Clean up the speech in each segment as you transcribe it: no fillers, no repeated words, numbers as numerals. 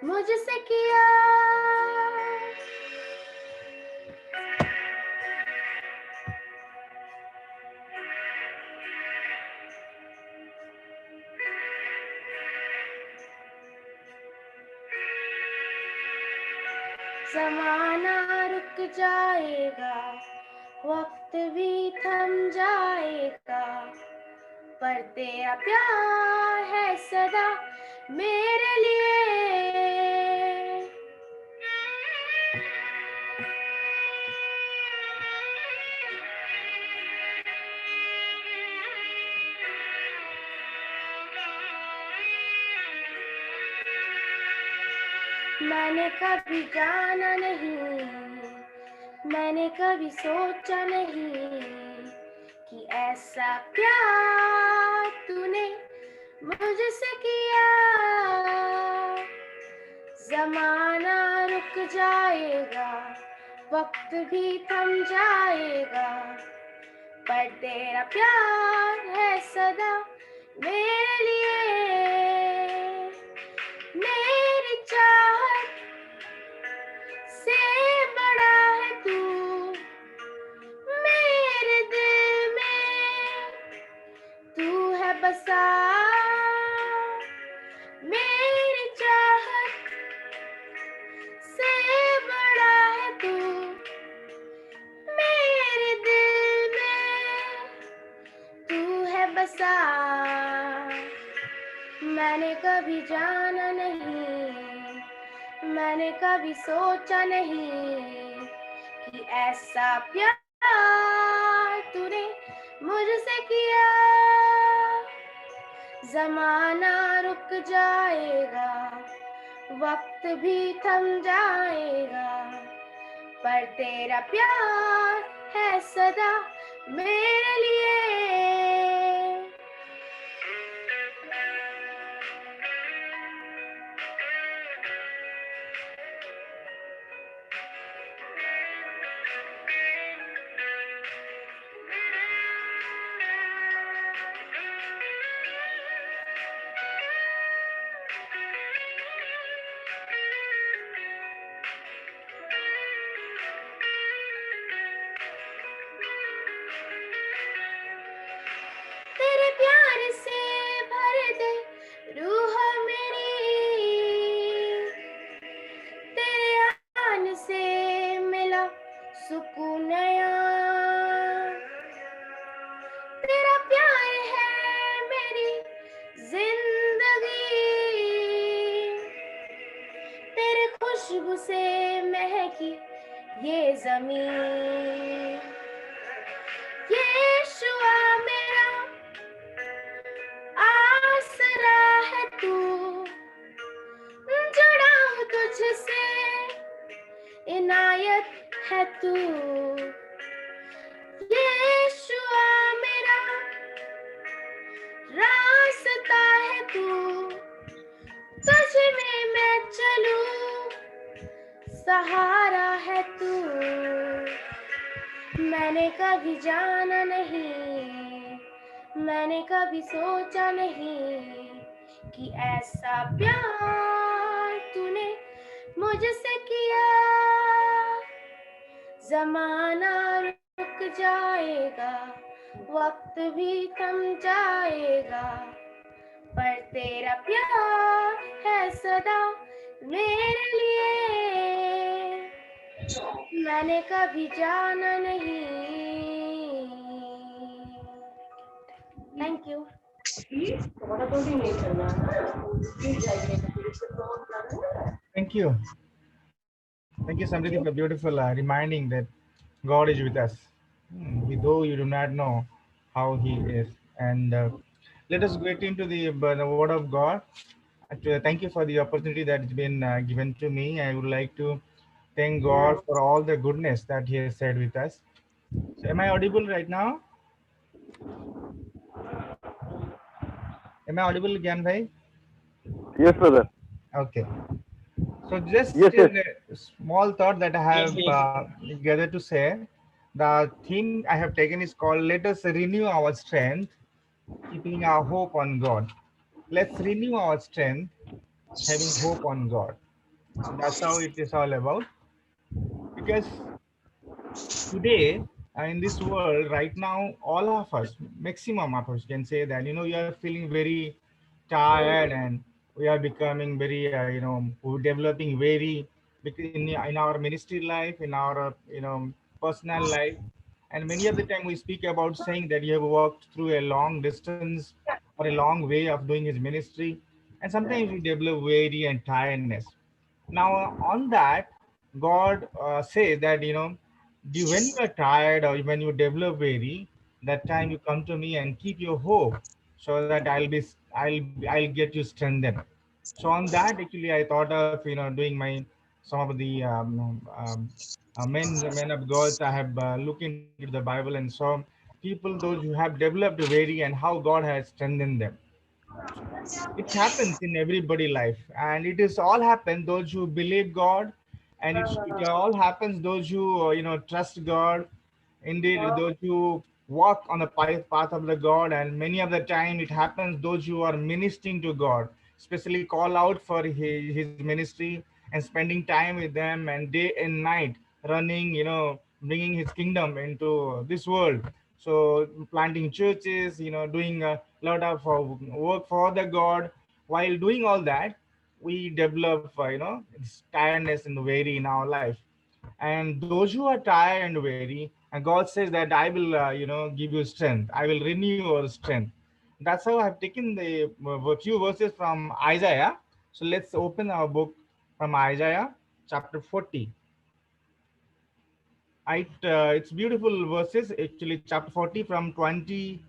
मुझसे किया। ज़माना रुक जाएगा, वक्त भी थम जाएगा, पर तेरा प्यार है सदा मेरे लिए। मैंने कभी जाना नहीं, मैंने कभी सोचा नहीं कि ऐसा प्यार तूने मुझसे किया। ज़माना रुक जाएगा, वक्त भी थम जाएगा, पर तेरा प्यार है सदा मेरे लिए। मेरी चाहत से बड़ा है तू, मेरे दिल में तू है बसा। मेरी चाहत से बड़ा है तू, मेरे दिल में तू है बसा। मैंने कभी जाना नहीं, मैंने कभी सोचा नहीं कि ऐसा प्यार तूने मुझसे किया। ज़माना रुक जाएगा, वक्त भी थम जाएगा, पर तेरा प्यार है सदा मेरे लिए। तेरे प्यार से भर दे रूह मेरी, तेरे आने से मिला सुकून नया। तेरा प्यार है मेरी जिंदगी, तेरे खुशबू से महकी ये ज़मीन। यीशुआ मेरा आसरा है तू, जुड़ा हूँ तुझसे, इनायत है तू। यीशुआ मेरा रास्ता है तू, तुझ में मैं चलूं, सहारा है तू। मैंने कभी जाना नहीं, मैंने कभी सोचा नहीं कि ऐसा प्यार तूने मुझसे किया। ज़माना रुक जाएगा, वक्त भी थम जाएगा, पर तेरा प्यार है सदा मेरे लिए। मैंने कभी जाना नहीं। Thank you. Thank you. Thank you, Samriti, for beautiful reminding that God is with us. Though you do not know how He is. And let us get into the Word of God. Thank you for the opportunity that has been given to me. I would like to thank God for all the goodness that He has said with us. So, am I audible right now? Am I audible, Gyan Bhai? Yes, brother. Okay. So just Yes, yes. a small thought that I Yes, have yes. gathered to say. The theme I have taken is called "Let us renew our strength, keeping our hope on God." Let's renew our strength, having hope on God. That's how it is all about. Because today, in this world right now, all of us, maximum of us, can say that we are feeling very tired, and we are becoming very we're developing very in our ministry life, in our personal life. And many of the time we speak about saying that you have walked through a long distance or a long way of doing his ministry, and sometimes we develop weary and tiredness. Now, on that, God says that when you are tired or when you develop weary, that time you come to me and keep your hope, so that I'll get you strengthened. So on that, actually, I thought of doing my some of the men of God. I have looked into the Bible and saw people those who have developed weary and how God has strengthened them. It happens in everybody life, and it is all happen those who believe God, and it all happens those who trust God. Indeed, those who walk on the path of the God, and many of the time it happens those who are ministering to God, especially call out for his ministry and spending time with them, and day and night running, bringing his kingdom into this world. So planting churches, doing a lot of work for the God. While doing all that, we develop, this tiredness and weary in our life. And those who are tired and weary, and God says that I will give you strength, I will renew your strength. That's how I've taken the few verses from Isaiah. So let's open our book from Isaiah chapter 40. It's beautiful verses, actually, chapter 40 from 28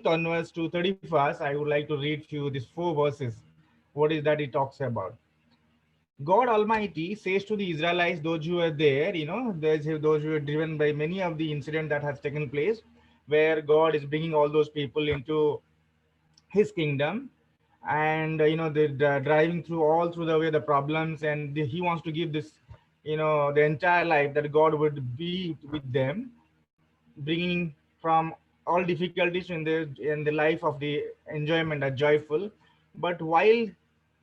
onwards to 31st. I would like to read you these four verses. What is that it talks about? God Almighty says to the Israelites, those who are there, those who are driven by many of the incident that has taken place, where God is bringing all those people into His kingdom, and they're driving through all through the way the problems, and He wants to give this, the entire life that God would be with them, bringing from all difficulties in the life of the enjoyment are joyful. But while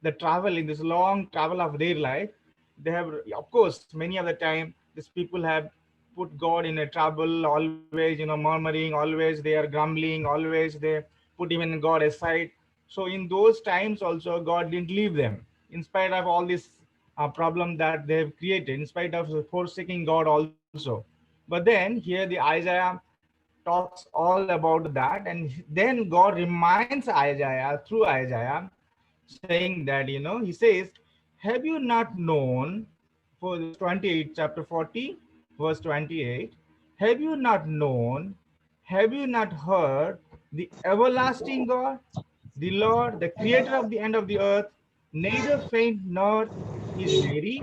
the travel in this long travel of their life, they have, of course, many of the time these people have put God in a trouble, always murmuring, always they are grumbling, always they put even God aside. So in those times also God didn't leave them in spite of all this problem that they have created, in spite of forsaking God also. But then here the Isaiah talks all about that, and then God reminds Isaiah through Isaiah, saying that he says, have you not known, for this 28, chapter 40 verse 28, have you not known, have you not heard, the everlasting God, the Lord, the creator of the end of the earth, neither faint nor is weary,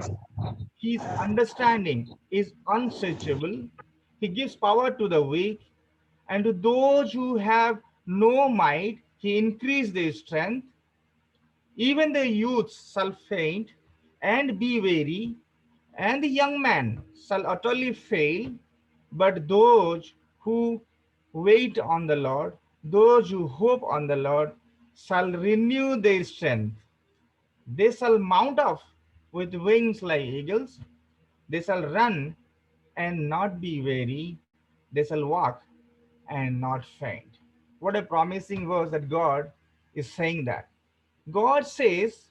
his understanding is unsearchable. He gives power to the weak, and to those who have no might, he increased their strength. Even the youths shall faint and be weary, and the young man shall utterly fail. But those who wait on the Lord, those who hope on the Lord, shall renew their strength. They shall mount up with wings like eagles. They shall run and not be weary. They shall walk and not faint. What a promising verse that God is saying that. God says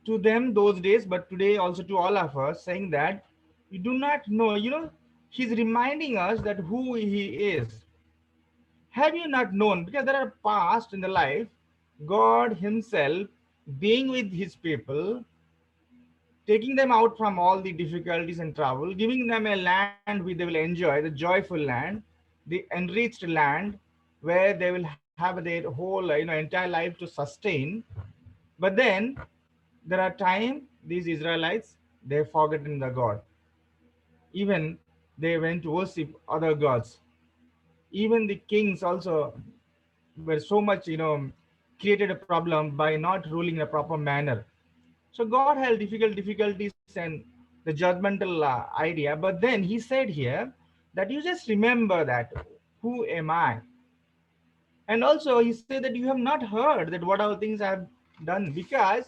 to them those days, but today also to all of us, saying that you do not know, He's reminding us that who He is. Have you not known? Because there are past in the life, God Himself being with His people, taking them out from all the difficulties and trouble, giving them a land which they will enjoy, the joyful land, the enriched land, where they will have their whole entire life to sustain. But then there are times these Israelites, they have forgotten the God. Even they went to worship other gods. Even the kings also were so much created a problem by not ruling in a proper manner. So God had difficulties and the judgmental idea. But then He said here that you just remember that who am I, and also He said that you have not heard that what all things I have done, because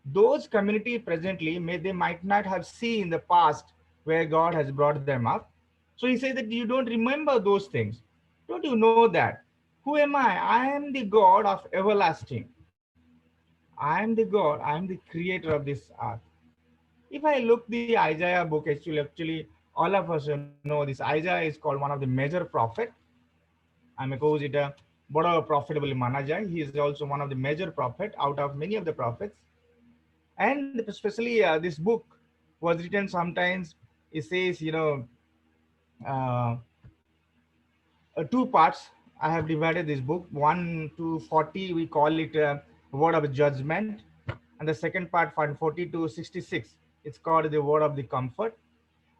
those community presently they might not have seen the past where God has brought them up. So he says that you don't remember those things. Don't you know that? Who am I? I am the God of everlasting. I am the God. I am the creator of this earth. If I look the Isaiah book, actually, all of us know this. Isaiah is called one of the major prophet. I'm a cause it a Boda profitable Manajai. He is also one of the major prophet out of many of the prophets. And especially this book was written sometimes. It says, uh, two parts. I have divided this book 1 to 40. We call it word of judgment, and the second part from 40 to 66. It's called the word of the comfort.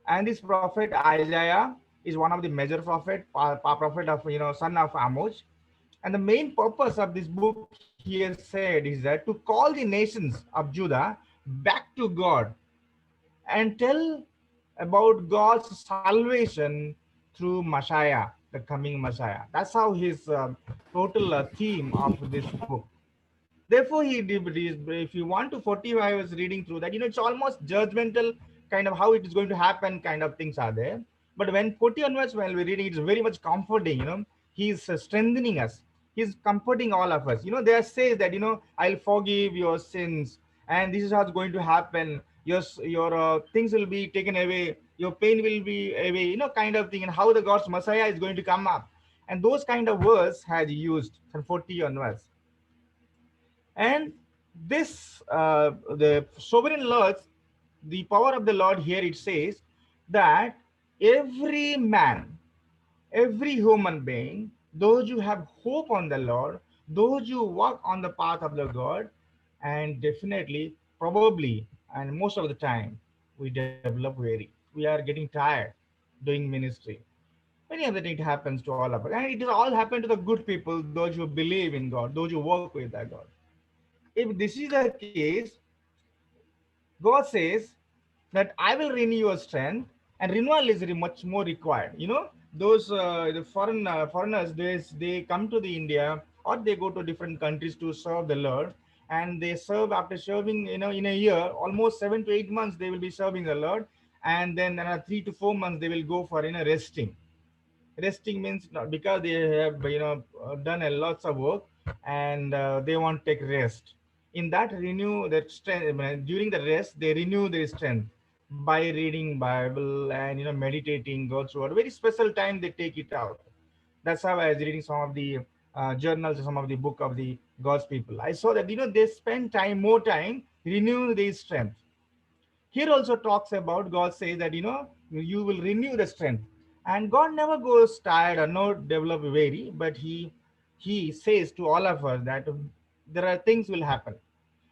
And this prophet Isaiah is one of the major prophet, prophet of son of Amos. And the main purpose of this book here said is that to call the nations of Judah back to God and tell about God's salvation through Messiah, the coming Messiah. That's how his total theme of this book. Therefore, if you want to 45, I was reading through that, it's almost judgmental kind of how it is going to happen kind of things are there. But when 40 onwards, when we're reading, it's very much comforting, He's strengthening us. He's comforting all of us. There says that, I'll forgive your sins, and this is how it's going to happen. Your things will be taken away. Your pain will be away, kind of thing, and how the God's Messiah is going to come up. And those kind of words had used from 40 onwards. And this, the sovereign Lord, the power of the Lord here, it says that every man, every human being, those who have hope on the Lord, those who walk on the path of the God, and definitely, probably, and most of the time, we develop weary. We are getting tired doing ministry. Many of the things happens to all of us. And it is all happened to the good people, those who believe in God, those who work with that God. If this is the case, God says that I will renew your strength, and renewal is much more required. Those the foreigners, they come to the India, or they go to different countries to serve the Lord, and they serve after serving, in a year, almost 7 to 8 months they will be serving the Lord, and then another 3 to 4 months they will go for resting. Resting means not because they have done a lots of work, and they want to take rest. In that renew their strength, during the rest they renew their strength by reading Bible and meditating God's word. Very special time they take it out. That's how I was reading some of the journals, some of the book of the God's people. I saw that they spend time, more time, renew their strength. Here also talks about, God says that you will renew the strength. And God never goes tired or no develop weary, but he says to all of us that there are things will happen.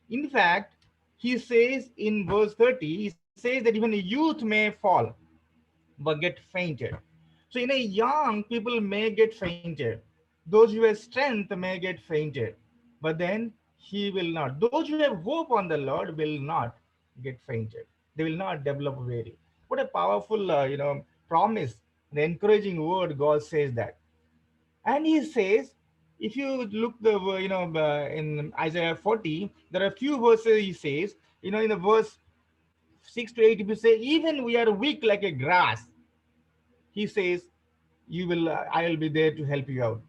In fact, he says in verse 30, he says that even a youth may fall but get fainted. So in a young, people may get fainted. Those who have strength may get fainted, but then he will not. Those who have hope on the Lord will not get fainted. They will not develop weary. What a powerful, promise. The encouraging word God says that. And he says, if you look in Isaiah 40, there are a few verses he says, in the verse 6 to 8, if you say, even we are weak like a grass, he says, I will be there to help you out.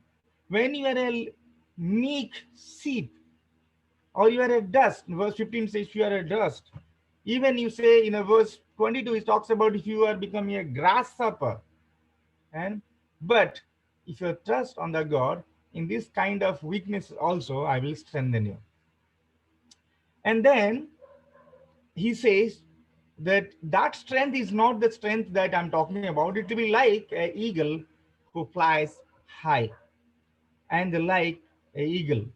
When you are a meek sheep, or you are a dust, verse 15 says you are a dust. Even you say in a verse 22, it talks about if you are becoming a grasshopper. And but if you trust on the God, in this kind of weakness also, I will strengthen you. And then he says that strength is not the strength that I'm talking about. It will be like an eagle who flies high, and like a eagle.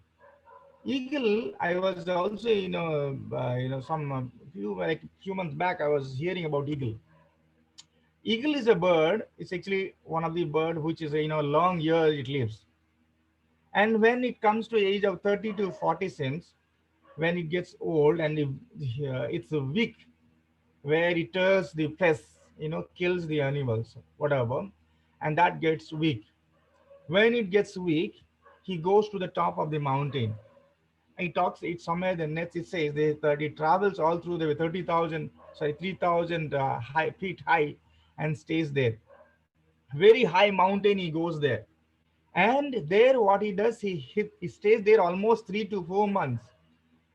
Eagle, I was also, some few months back, I was hearing about eagle. Eagle is a bird. It's actually one of the bird which is long years it lives. And when it comes to age of 30 to 40 cents, when it gets old and it's weak, where it tears the flesh, kills the animals, whatever, and that gets weak. When it gets weak, he goes to the top of the mountain, It talks, it's somewhere the next it says that it travels all through the 30,000, sorry, 3,000 feet high and stays there. Very high mountain he goes there. And there what he does, he stays there almost 3 to 4 months,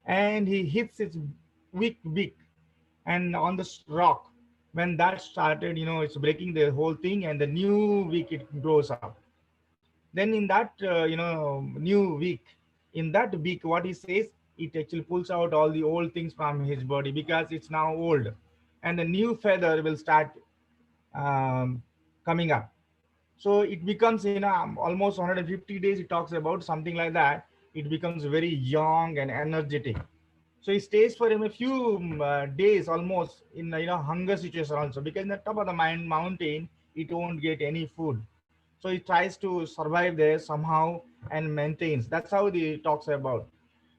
and he hits its weak beak and on the rock. When that started, it's breaking the whole thing, and the new week it grows up. Then in that new week, in that beak, what he says, it actually pulls out all the old things from his body because it's now old, and the new feather will start um, coming up. So it becomes almost 150 days, it talks about something like that. It becomes very young and energetic. So he stays for him a few days almost in hunger situation also, because in the top of the mountain it won't get any food. So he tries to survive there somehow and maintains. That's how the talks about.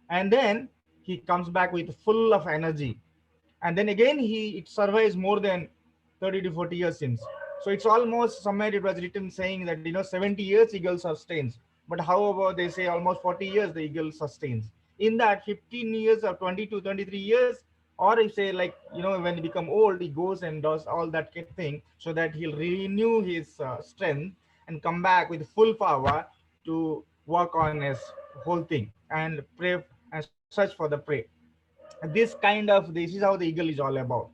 And then he comes back with full of energy, and then again he it survives more than 30 to 40 years since. So it's almost somewhere it was written saying that 70 years eagle sustains, but how about they say almost 40 years the eagle sustains. In that 15 years or 20 to 23 years, or if say like when he become old, he goes and does all that kind of thing so that he'll renew his strength and come back with full power to work on his whole thing and pray and search for the prey. This is how the eagle is all about.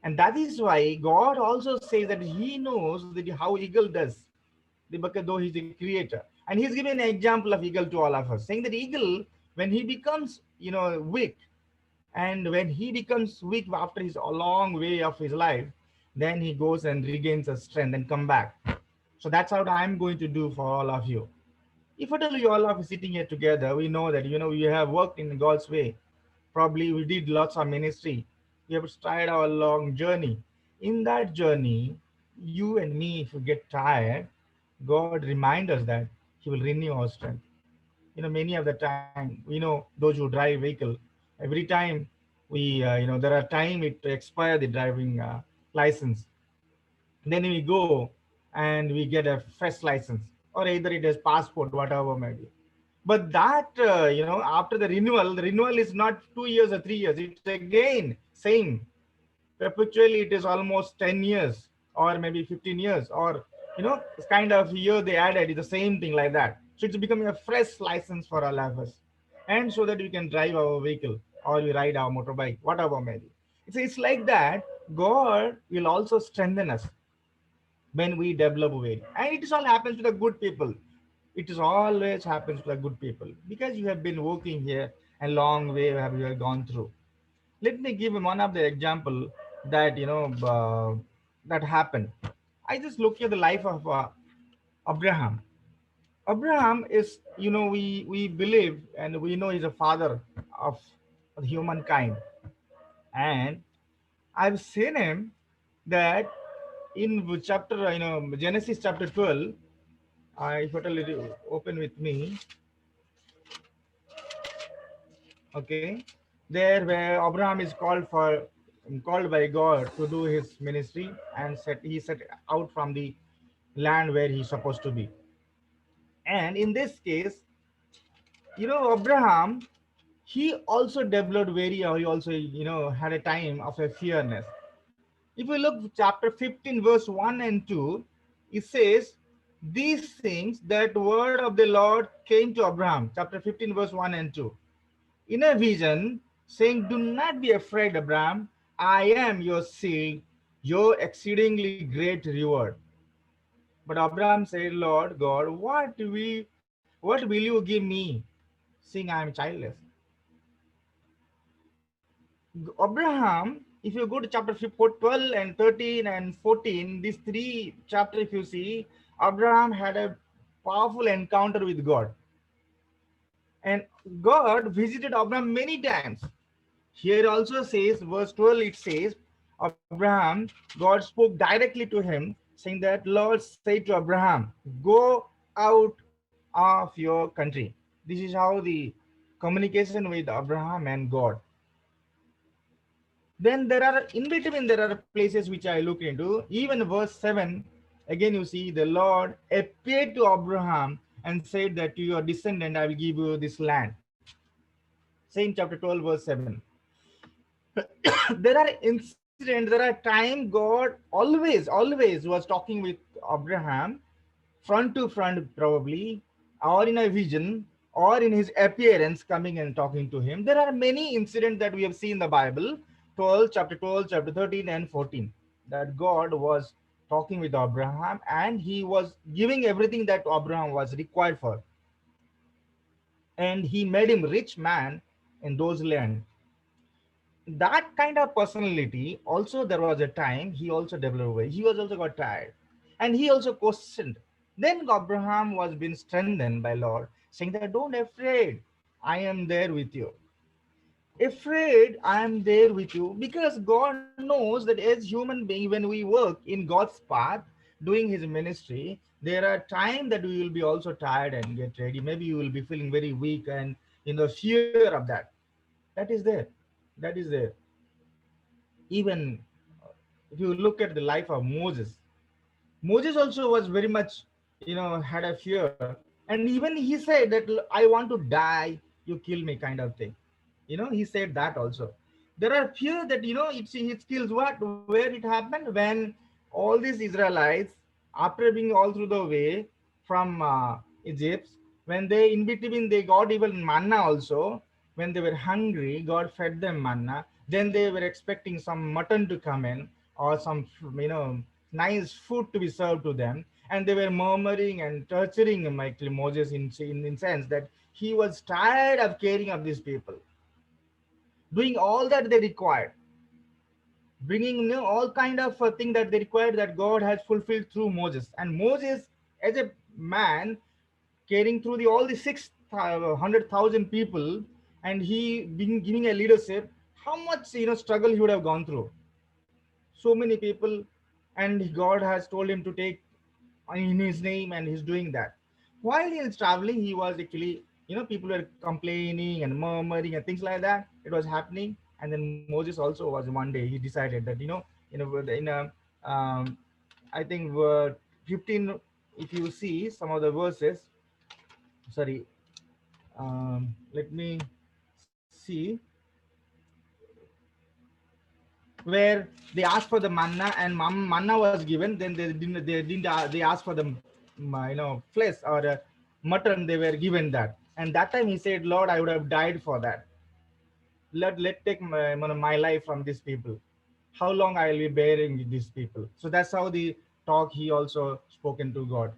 And that is why God also says that he knows that how eagle does, because though he's a creator. And he's given an example of eagle to all of us, saying that eagle, when he becomes weak, and when he becomes weak after his a long way of his life, then he goes and regains his strength and come back. So that's what I'm going to do for all of you. If at all you all are sitting here together, we know that we have worked in God's way. Probably we did lots of ministry. We have tried our long journey. In that journey, you and me, if we get tired, God reminds us that He will renew our strength. Many of the time, those who drive vehicle, every time there are time it expire the driving license. Then we go and we get a fresh license, or either it is passport, whatever maybe. But that after the renewal is not 2 years or 3 years, it's again same. Perpetually it is almost 10 years or maybe 15 years, or it's kind of year they added, it's the same thing like that. So it's becoming a fresh license for all of us, and so that we can drive our vehicle or we ride our motorbike, whatever maybe. It's like that. God will also strengthen us when we develop way. And it is all happens to the good people. It is always happens to the good people, because you have been working here a long way have you have gone through. Let me give one of the example that that happened. I just look at the life of Abraham. Abraham is, we believe and we know he's a father of humankind. And I've seen him that in chapter, Genesis chapter 12. If you will open with me, okay, there where Abraham is called by God to do his ministry, and he set out from the land where he's supposed to be. And in this case, Abraham, he also developed he also had a time of a fearness. If we look chapter 15 verse 1 and 2, it says, these things that word of the Lord came to Abraham, chapter 15 verse 1 and 2, in a vision, saying, do not be afraid, Abraham, I am your seed, your exceedingly great reward. But Abraham said, Lord God, what will you give me, seeing I am childless? Abraham, if you go to chapter 12 and 13 and 14, these three chapters, if you see, Abraham had a powerful encounter with God. And God visited Abraham many times. Here also says, verse 12, it says, Abraham, God spoke directly to him, saying that, Lord said to Abraham, go out of your country. This is how the communication with Abraham and God. Then there are, in between, there are places which I look into. Even verse 7, again you see, the Lord appeared to Abraham and said that to your descendant, I will give you this land. Same chapter 12, verse 7. There are incidents, there are time God always was talking with Abraham front to front, probably, or in a vision, or in his appearance coming and talking to him. There are many incidents that we have seen in the Bible, 12, chapter 13 and 14, that God was talking with Abraham and he was giving everything that Abraham was required for. And he made him rich man in those land. That kind of personality, also there was a time he also developed away. He was also got tired. And he also questioned. Then Abraham was being strengthened by Lord, saying that don't afraid. I am there with you. Afraid I am there with you, because God knows that as human being, when we work in God's path, doing his ministry, there are times that we will be also tired and get ready. Maybe you will be feeling very weak and in the fear of that. That is there. That is there. Even if you look at the life of Moses, Moses also was very much, had a fear. And even he said that, I want to die, you kill me, kind of thing. He said that also. There are few that, it kills what, where it happened when all these Israelites, after being all through the way from Egypt, when they in between they got even manna also. When they were hungry, God fed them manna. Then they were expecting some mutton to come in, or some, nice food to be served to them, and they were murmuring and torturing Michael Moses in sense that he was tired of caring of these people, doing all that they required, bringing, all kind of thing that they required, that God has fulfilled through Moses. And Moses, as a man, carrying through the all the 600,000 people, and he being giving a leadership, how much struggle he would have gone through. So many people, and God has told him to take in his name, and he's doing that. While he is traveling, he was actually, people were complaining and murmuring and things like that. It was happening. And then Moses also was, one day he decided that, in a I think 15, if you see some of the verses, sorry, let me see, where they asked for the manna, and manna was given. Then they asked for the flesh, or mutton. They were given that, and that time he said, Lord, I would have died for that. Let take my life from these people. How long I will be bearing with these people? So that's how the talk he also spoken to God.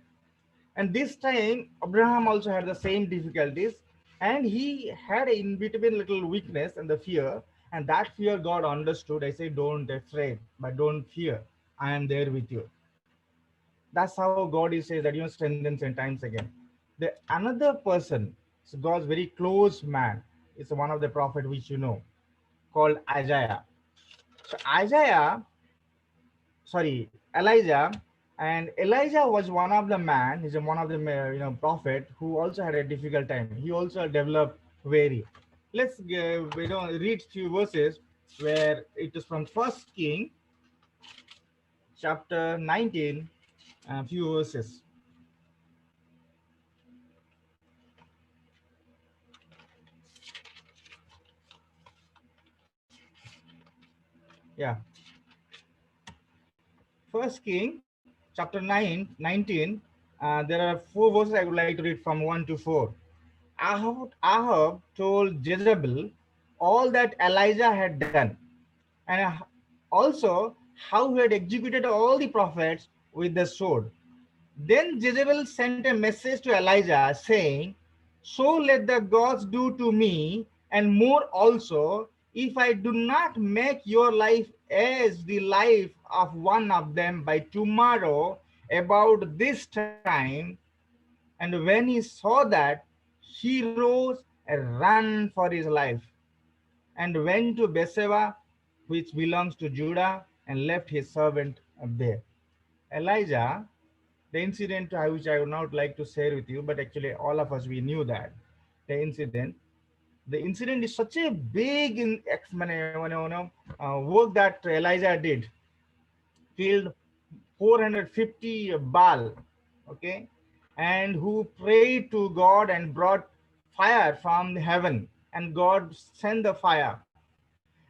And this time, Abraham also had the same difficulties, and he had in between little weakness and the fear. And that fear God understood. I say, don't afraid, but don't fear. I am there with you. That's how God is says that strengthens in times again. The another person, so God's very close man, is one of the prophet which called Isaiah. So Isaiah, sorry, Elijah, and Elijah was one of the man. He's one of the prophet who also had a difficult time. He also developed weary. Let's read few verses where it is from First King, chapter 19, a few verses. Yeah, First King, chapter 9, 19. There are four verses I would like to read from 1 to 4. Ahab told Jezebel all that Elijah had done, and also how he had executed all the prophets with the sword. Then Jezebel sent a message to Elijah saying, so let the gods do to me, and more also, if I do not make your life as the life of one of them by tomorrow about this time. And when he saw that, he rose and ran for his life, and went to Beersheba, which belongs to Judah, and left his servant there. Elijah, the incident which I would not like to share with you, but actually all of us we knew that the incident. The incident is such a big work that Elijah did. Killed 450 Baal, okay, and who prayed to God and brought fire from heaven and God sent the fire.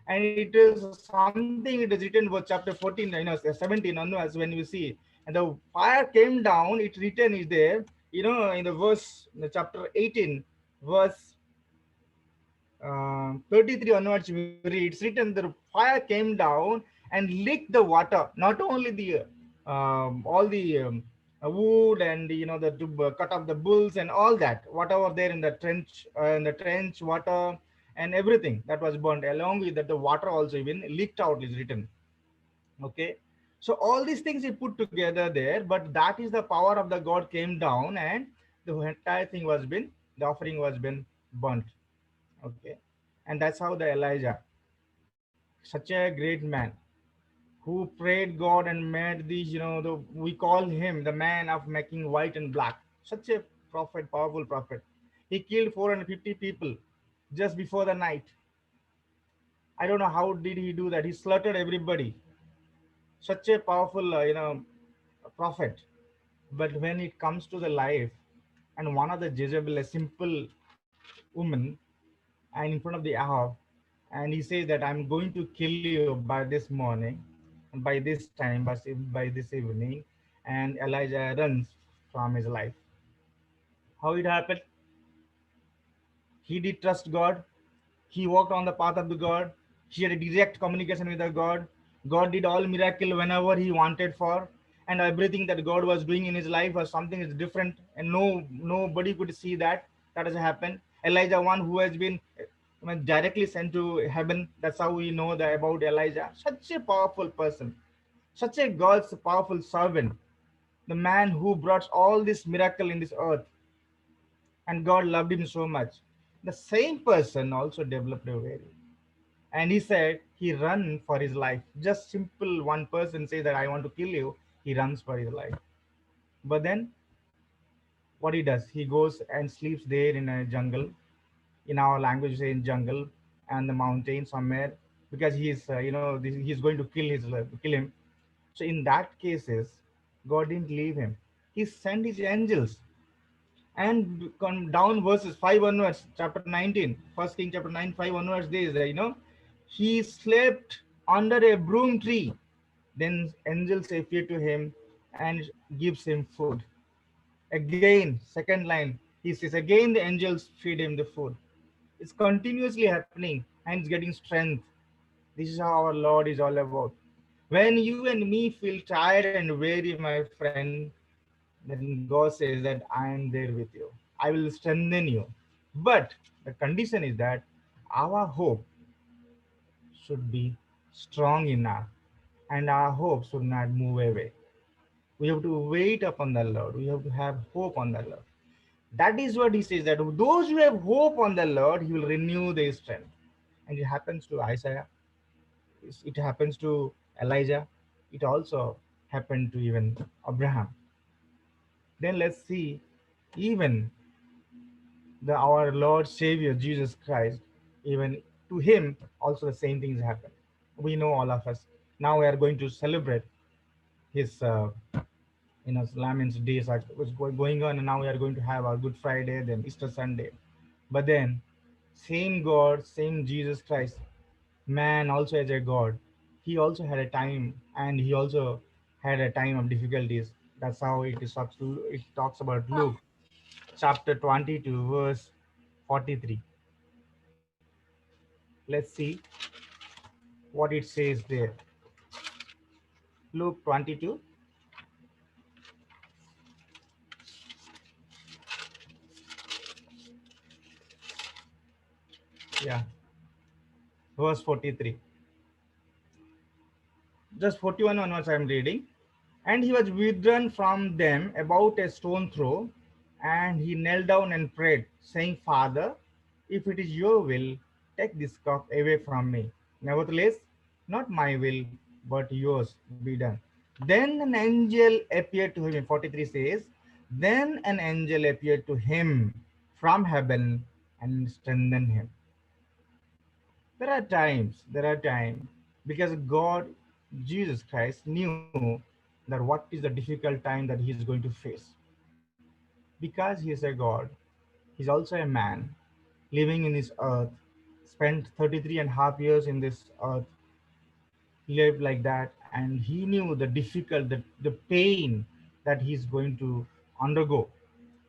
And it is something, it is written about chapter 14, 17 onwards when you see. And the fire came down, it written is there, in the verse, in the chapter 18, verse 33 onwards, we read, it's written the fire came down and licked the water, not only the all the wood and the to cut off the bulls and all that, whatever there in the trench water and everything that was burned. Along with that, the water also even leaked out is written. Okay, so all these things he put together there, but that is the power of the God came down, and the entire thing was been, the offering was been burnt. Okay, and that's how the Elijah, such a great man, who prayed God and made these, we call him the man of making white and black. Such a prophet, powerful prophet. He killed 450 people just before the night. I don't know how did he do that. He slaughtered everybody. Such a powerful, prophet. But when it comes to the life, and one of the Jezebel, a simple woman, and in front of the Ahab, and he says that I'm going to kill you by this morning, and by this time, by this evening, and Elijah runs from his life. How it happened? He did trust God. He walked on the path of the God. He had a direct communication with the God. God did all miracle whenever he wanted for, and everything that God was doing in his life was something is different, and nobody could see that has happened. Elijah, one who has been directly sent to heaven. That's how we know that about Elijah. Such a powerful person, such a God's powerful servant, the man who brought all this miracle in this earth, and God loved him so much. The same person also developed a very, and he said he run for his life. Just simple one person say that I want to kill you, he runs for his life. But then what he does, he goes and sleeps there in a jungle. In our language we say in jungle and the mountain somewhere, because he's he's going to kill him. So in that cases, God didn't leave him. He sent his angels. And come down verses 5 onwards, chapter 19, First King chapter 9, 5 onwards, there is he slept under a broom tree. Then angels appear to him and gives him food. Again, second line, he says again the angels feed him the food. It's continuously happening, and it's getting strength. This is how our Lord is all about. When you and me feel tired and weary, my friend, then God says that I am there with you. I will strengthen you. But the condition is that our hope should be strong enough, and our hope should not move away. We have to wait upon the Lord. We have to have hope on the Lord. That is what he says, that those who have hope on the Lord, he will renew their strength. And it happens to Isaiah, it happens to Elijah, it also happened to even Abraham. Then let's see, even our Lord Savior Jesus Christ, even to him also the same things happen. We know, all of us. Now we are going to celebrate his Laments days are was going on, and now we are going to have our Good Friday, then Easter Sunday. But then same God, same Jesus Christ, man also as a God, he also had a time, and he also had a time of difficulties. That's how it talks about Luke chapter 22 verse 43. Let's see what it says there. Luke 22. Yeah, verse 43. Just 41 onwards I am reading. And he was withdrawn from them about a stone throw, and he knelt down and prayed, saying, Father, if it is your will, take this cup away from me. Nevertheless, not my will, but yours be done. Then an angel appeared to him. In 43 says, then an angel appeared to him from heaven and strengthened him. There are times, because God, Jesus Christ, knew that what is the difficult time that he is going to face. Because he is a God, he's also a man. living in this earth, spent 33 and a half years in this earth, lived like that, and he knew the difficult, the pain that he's going to undergo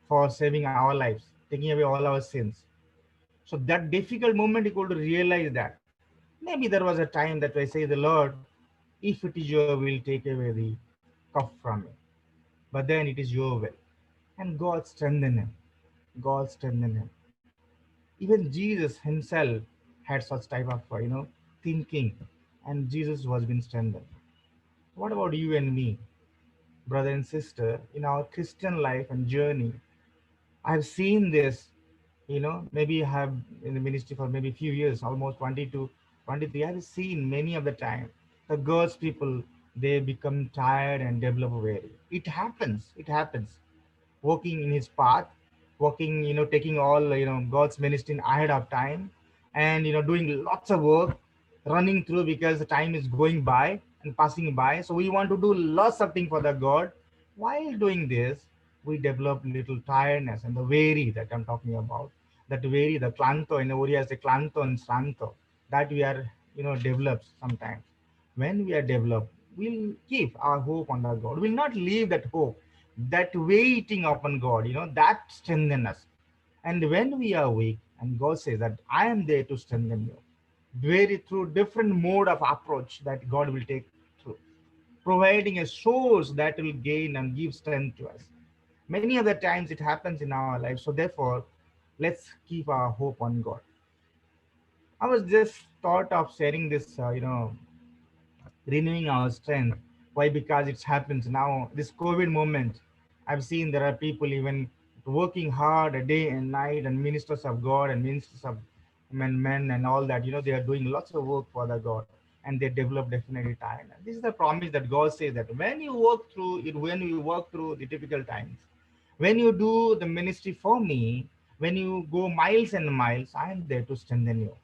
for saving our lives, taking away all our sins. So that difficult moment, he could realize that maybe there was a time that I say, the Lord, if it is your will, take away the cup from me. But then it is your will. And God strengthened him. God strengthened him. Even Jesus himself had such type of thinking, and Jesus was being strengthened. What about you and me, brother and sister, in our Christian life and journey? I've seen this, maybe I have in the ministry for maybe a few years, almost 20 to 23. I've seen many of the time the God's people, they become tired and develop weary. It happens. It happens. Walking in his path, walking, taking all, God's ministry ahead of time, and, doing lots of work, running through because the time is going by and passing by. So we want to do lots of things for the God. While doing this, we develop little tiredness and the weary that I'm talking about. That weary, the clanto, in Oriya, the clanto and santo, that we are, developed sometimes. When we are developed, we'll keep our hope on the God. We'll not leave that hope, that waiting upon God, that strengthen us. And when we are weak, and God says that I am there to strengthen you, very through different mode of approach that God will take through, providing a source that will gain and give strength to us. Many other times it happens in our lives. So therefore, let's keep our hope on God. I was just thought of sharing this, renewing our strength. Why? Because it happens now. This COVID moment, I've seen there are people even working hard a day and night, and ministers of God and ministers of men and all that. They are doing lots of work for the God, and they develop definitely time. And this is the promise that God says that when you work through it, when you work through the difficult times, when you do the ministry for me, when you go miles and miles, I am there to strengthen you.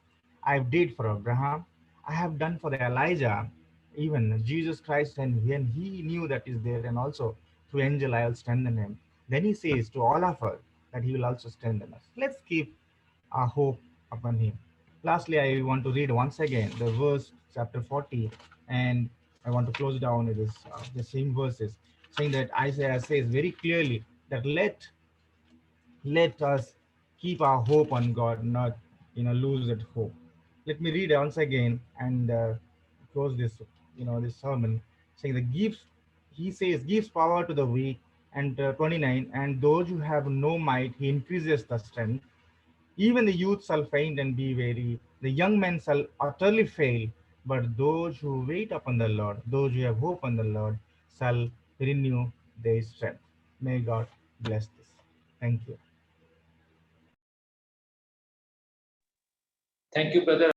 I did for Abraham. I have done for the Elijah, even Jesus Christ, and when he knew that is there, and also through angel I will strengthen him. Then he says to all of us that he will also strengthen us. Let's keep our hope upon him. Lastly, I want to read once again the verse chapter 40, and I want to close down with this the same verses, saying that Isaiah says very clearly that let us keep our hope on God, not lose that hope. Let me read once again and close this this sermon, saying that gives he says gives power to the weak, and 29, and those who have no might he increases the strength. Even the youth shall faint and be weary, the young men shall utterly fail, but those who wait upon the Lord, those who have hope on the Lord, shall renew their strength. May God bless this. Thank you. Thank you, brother.